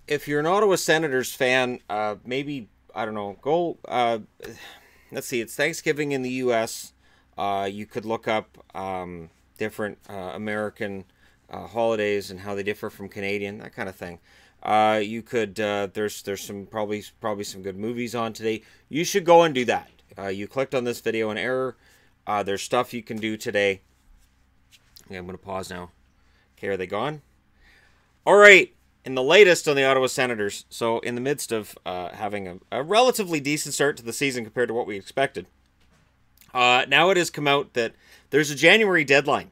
if you're an Ottawa Senators fan, maybe, I don't know, go, let's see, it's Thanksgiving in the U.S. You could look up different American holidays and how they differ from Canadian, that kind of thing. You could, there's some, probably some good movies on today. You should go and do that. You clicked on this video in error. There's stuff you can do today. Okay, I'm going to pause now. Okay, are they gone? All right. In the latest on the Ottawa Senators, so in the midst of having a relatively decent start to the season compared to what we expected, now it has come out that there's a January deadline.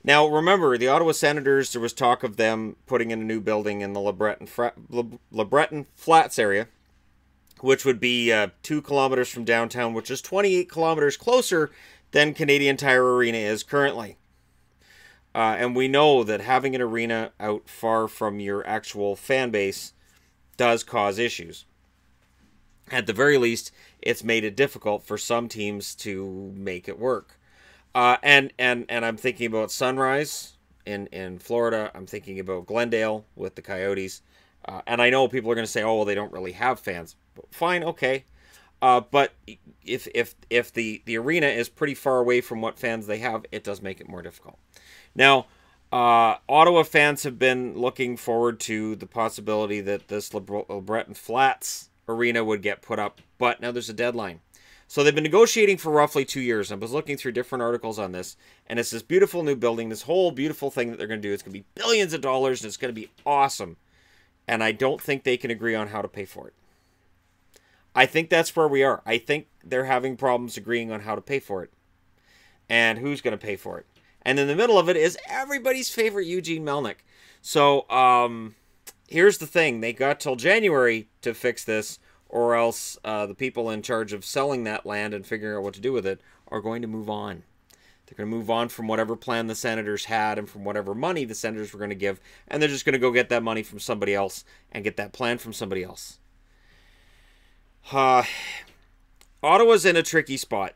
Now, remember, the Ottawa Senators, there was talk of them putting in a new building in the Lebreton Flats area, which would be 2 kilometers from downtown, which is 28 kilometers closer than Canadian Tire Arena is currently. And we know that having an arena out far from your actual fan base does cause issues. At the very least, it's made it difficult for some teams to make it work. And I'm thinking about Sunrise in Florida. I'm thinking about Glendale with the Coyotes. And I know people are going to say, oh, well, they don't really have fans. Fine, okay. But if the arena is pretty far away from what fans they have, it does make it more difficult. Now, Ottawa fans have been looking forward to the possibility that this Lebreton Flats arena would get put up, but now there's a deadline. So they've been negotiating for roughly 2 years. I was looking through different articles on this, and it's this beautiful new building, this whole beautiful thing that they're going to do. It's going to be billions of dollars, and it's going to be awesome. And I don't think they can agree on how to pay for it. I think that's where we are. I think they're having problems agreeing on how to pay for it. And who's going to pay for it. And in the middle of it is everybody's favorite Eugene Melnyk. So, here's the thing. They got till January to fix this, or else the people in charge of selling that land and figuring out what to do with it are going to move on. They're going to move on from whatever plan the Senators had and from whatever money the Senators were going to give, and they're just going to go get that money from somebody else and get that plan from somebody else. Ottawa's in a tricky spot.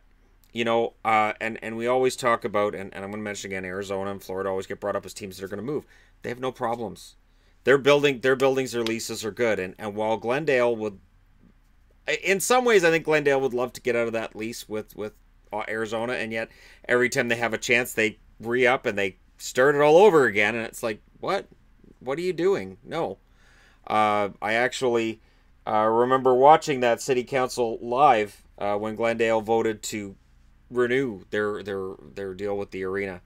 You know, and we always talk about, and I'm going to mention again, Arizona and Florida always get brought up as teams that are going to move. They have no problems. Their buildings, their leases are good. And while Glendale would, in some ways, I think Glendale would love to get out of that lease with Arizona. And yet, every time they have a chance, they re-up and they start it all over again. And it's like, what? What are you doing? No. I actually remember watching that city council live when Glendale voted to renew their deal with the arena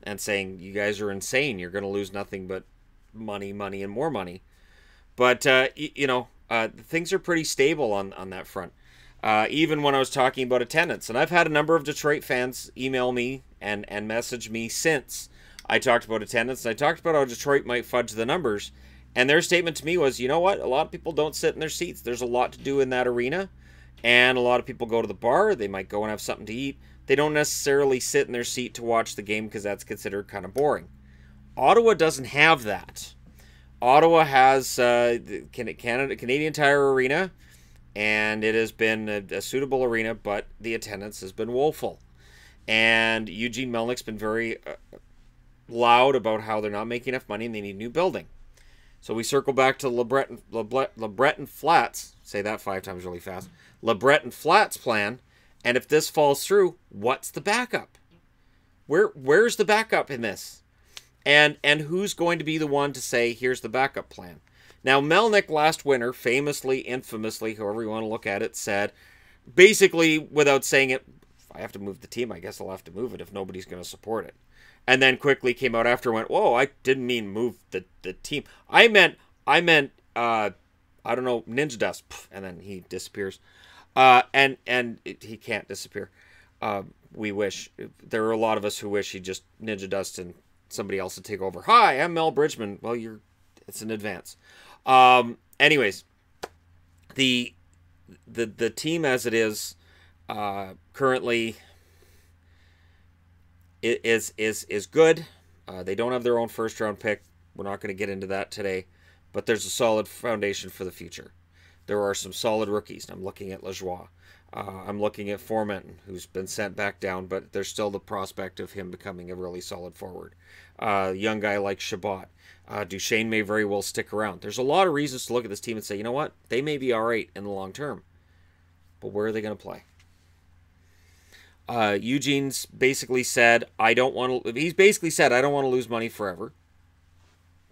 and saying, you guys are insane, you're going to lose nothing but money and more money. But you know, things are pretty stable on that front, even when I was talking about attendance. And I've had a number of Detroit fans email me and message me since I talked about attendance, and I talked about how Detroit might fudge the numbers, and their statement to me was, you know what, a lot of people don't sit in their seats. There's a lot to do in that arena. And a lot of people go to the bar. They might go and have something to eat. They don't necessarily sit in their seat to watch the game because that's considered kind of boring. Ottawa doesn't have that. Ottawa has Canadian Tire Arena, and it has been a suitable arena, but the attendance has been woeful. And Eugene Melnyk's been very loud about how they're not making enough money and they need a new building. So we circle back to Lebreton Flats. Say that 5 times really fast. Lebreton Flats plan. And if this falls through, what's the backup? Where's the backup in this? And who's going to be the one to say, here's the backup plan? Now, Melnyk last winter, famously, infamously, however you want to look at it, said, basically, without saying it, if I have to move the team, I guess I'll have to move it if nobody's going to support it. And then quickly came out after and went, whoa, I didn't mean move the team. I meant, I don't know, ninja dust. And then he disappears. And he can't disappear. We wish. There are a lot of us who wish he just ninja dust and somebody else would take over. Hi, I'm Mel Bridgman. Well, it's in advance. Anyways, the team as it is, currently is good. They don't have their own first round pick. We're not going to get into that today, but there's a solid foundation for the future. there are some solid rookies. I'm looking at Lajoie. I'm looking at Formenton, who's been sent back down, but there's still the prospect of him becoming a really solid forward. Young guy like Chabot. Duchesne may very well stick around. There's a lot of reasons to look at this team and say, you know what? They may be all right in the long term. But where are they going to play? Eugene's basically said, I don't want to... He's basically said, I don't want to lose money forever.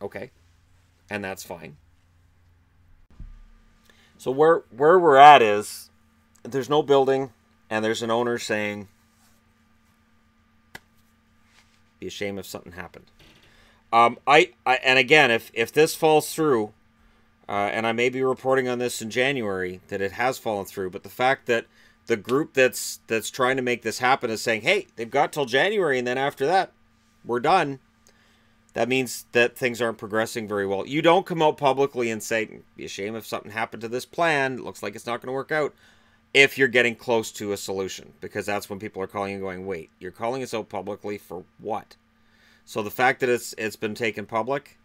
Okay. And that's fine. So where we're at is, there's no building, and there's an owner saying, be a shame if something happened. And again, if this falls through, and I may be reporting on this in January, that it has fallen through, but the fact that the group that's trying to make this happen is saying, hey, they've got till January, and then after that, we're done. That means that things aren't progressing very well. You don't come out publicly and say, it'd be a shame if something happened to this plan. It looks like it's not going to work out. If you're getting close to a solution, because that's when people are calling and going, wait, you're calling us out publicly for what? So the fact that it's been taken public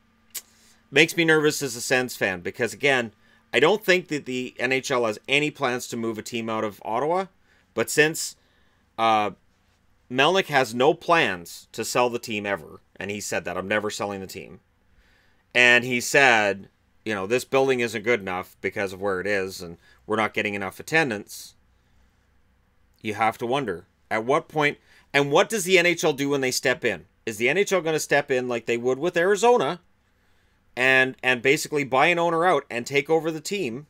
makes me nervous as a Sens fan, because again, I don't think that the NHL has any plans to move a team out of Ottawa, but since Melnyk has no plans to sell the team ever, and he said that, I'm never selling the team, and he said, you know, this building isn't good enough because of where it is, and we're not getting enough attendance, you have to wonder, at what point, and what does the NHL do when they step in? Is the NHL going to step in like they would with Arizona and basically buy an owner out and take over the team?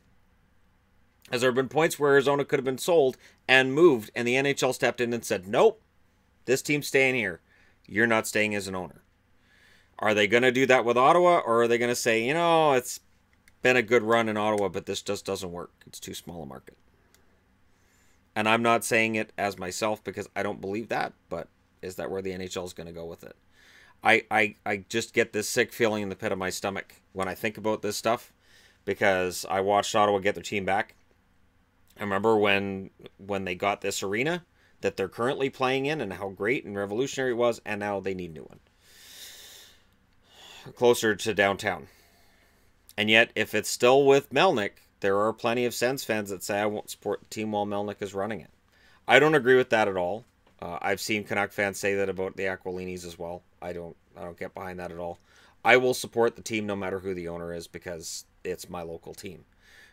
As there have been points where Arizona could have been sold and moved, and the NHL stepped in and said, nope, this team's staying here. You're not staying as an owner. Are they going to do that with Ottawa, or are they going to say, you know, it's been a good run in Ottawa, but this just doesn't work. It's too small a market. And I'm not saying it as myself because I don't believe that, but is that where the NHL is going to go with it? I just get this sick feeling in the pit of my stomach when I think about this stuff, because I watched Ottawa get their team back. I remember when they got this arena that they're currently playing in and how great and revolutionary it was, and now they need a new one. Closer to downtown. And yet, if it's still with Melnyk, there are plenty of Sens fans that say, I won't support the team while Melnyk is running it. I don't agree with that at all. I've seen Canuck fans say that about the Aquilinis as well. I don't get behind that at all. I will support the team no matter who the owner is, because it's my local team.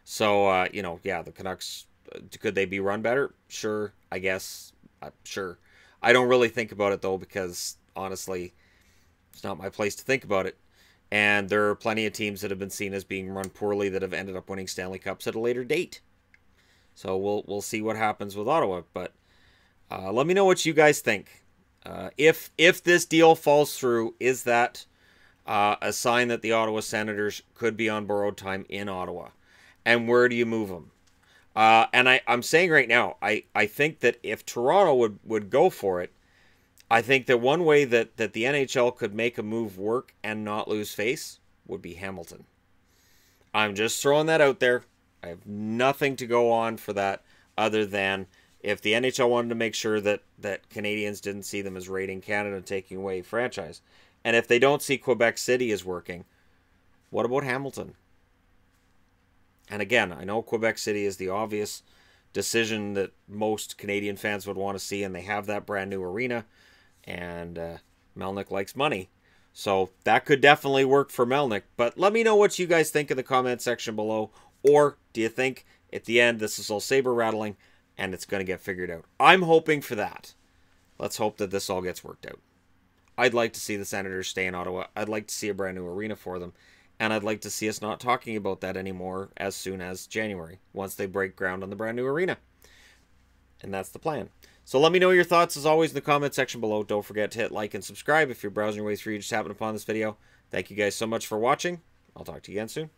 So, you know, yeah, the Canucks, could they be run better? Sure, I guess. Sure. I don't really think about it, though, because, honestly, it's not my place to think about it. And there are plenty of teams that have been seen as being run poorly that have ended up winning Stanley Cups at a later date. So we'll see what happens with Ottawa. But let me know what you guys think. If this deal falls through, is that a sign that the Ottawa Senators could be on borrowed time in Ottawa? And where do you move them? And I'm saying right now, I think that if Toronto would go for it, I think that one way that the NHL could make a move work and not lose face would be Hamilton. I'm just throwing that out there. I have nothing to go on for that other than if the NHL wanted to make sure that Canadians didn't see them as raiding Canada and taking away franchise. And if they don't see Quebec City as working, what about Hamilton? And again, I know Quebec City is the obvious decision that most Canadian fans would want to see, and they have that brand new arena, and Melnyk likes money. So that could definitely work for Melnyk. But let me know what you guys think in the comment section below. Or do you think at the end this is all saber rattling and it's going to get figured out? I'm hoping for that. Let's hope that this all gets worked out. I'd like to see the Senators stay in Ottawa. I'd like to see a brand new arena for them. And I'd like to see us not talking about that anymore as soon as January, once they break ground on the brand new arena. And that's the plan. So let me know your thoughts, as always, in the comment section below. Don't forget to hit like and subscribe if you're browsing your way through, you just happened upon this video. Thank you guys so much for watching. I'll talk to you again soon.